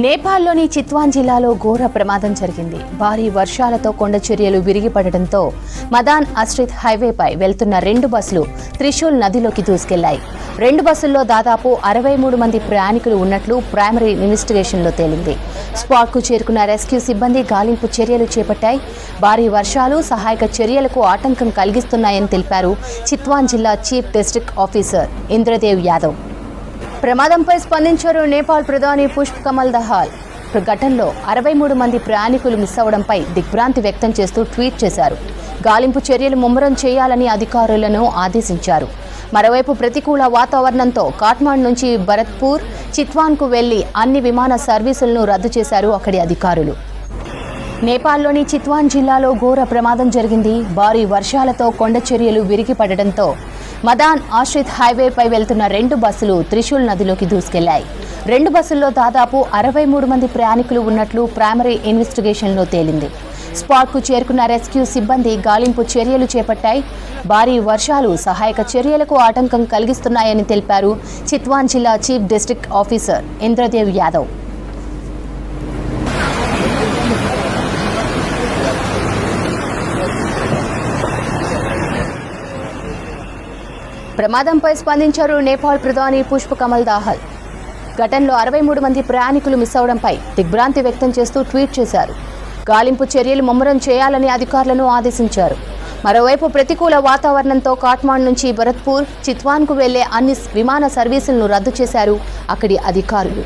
నేపాల్లోని చిత్వాన్ జిల్లాలో ఘోర ప్రమాదం జరిగింది. భారీ వర్షాలతో కొండ చర్యలు విరిగిపడడంతో మదాన్ ఆశ్రిత్ హైవేపై వెళ్తున్న 2 బస్సులు త్రిశూల్ నదిలోకి దూసుకెళ్లాయి. 2 బస్సుల్లో దాదాపు 63 మంది ప్రయాణికులు ఉన్నట్లు ప్రైమరీ ఇన్వెస్టిగేషన్లో తేలింది. స్పాట్కు చేరుకున్న రెస్క్యూ సిబ్బంది గాలింపు చర్యలు చేపట్టాయి. భారీ వర్షాలు సహాయక చర్యలకు ఆటంకం కలిగిస్తున్నాయని తెలిపారు చిత్వాన్ జిల్లా చీఫ్ డిస్ట్రిక్ట్ ఆఫీసర్ ఇంద్రదేవ్ యాదవ్. ప్రమాదంపై స్పందించారు నేపాల్ ప్రధాని పుష్ప్ కమల్ దహాల్. ఘటనలో 63 మంది ప్రయాణికులు మిస్ అవడంపై దిగ్భ్రాంతి వ్యక్తం చేస్తూ ట్వీట్ చేశారు. గాలింపు చర్యలు ముమ్మరం చేయాలని అధికారులను ఆదేశించారు. మరోవైపు ప్రతికూల వాతావరణంతో కాఠ్మండు నుంచి భరత్పూర్, చిత్వాన్కు వెళ్లి అన్ని విమాన సర్వీసులను రద్దు చేశారు అక్కడి అధికారులు. నేపాల్లోని చిత్వాన్ జిల్లాలో ఘోర ప్రమాదం జరిగింది. భారీ వర్షాలతో కొండ చర్యలు విరిగిపడడంతో మదాన్ ఆశ్రిత్ హైవేపై వెళ్తున్న 2 బస్సులు త్రిశూల్ నదిలోకి దూసుకెళ్లాయి. 2 బస్సుల్లో దాదాపు 63 మంది ప్రయాణికులు ఉన్నట్లు ప్రైమరీ ఇన్వెస్టిగేషన్లో తేలింది. స్పాట్కు చేరుకున్న రెస్క్యూ సిబ్బంది గాలింపు చర్యలు చేపట్టాయి. భారీ వర్షాలు సహాయక చర్యలకు ఆటంకం కలిగిస్తున్నాయని తెలిపారు చిత్వాన్ జిల్లా చీఫ్ డిస్ట్రిక్ట్ ఆఫీసర్ ఇంద్రదేవ్ యాదవ్. ప్రమాదంపై స్పందించారు నేపాల్ ప్రధాని పుష్ప్ కమల్ దహాల్. ఘటనలో 63 మంది ప్రయాణికులు మిస్ అవడంపై దిగ్భ్రాంతి వ్యక్తం చేస్తూ ట్వీట్ చేశారు. గాలింపు చర్యలు ముమ్మరం చేయాలని అధికారులను ఆదేశించారు. మరోవైపు ప్రతికూల వాతావరణంతో కాఠ్మండు నుంచి భరత్పూర్, చిత్వాన్కు వెళ్లే అన్ని విమాన సర్వీసులను రద్దు చేశారు అక్కడి అధికారులు.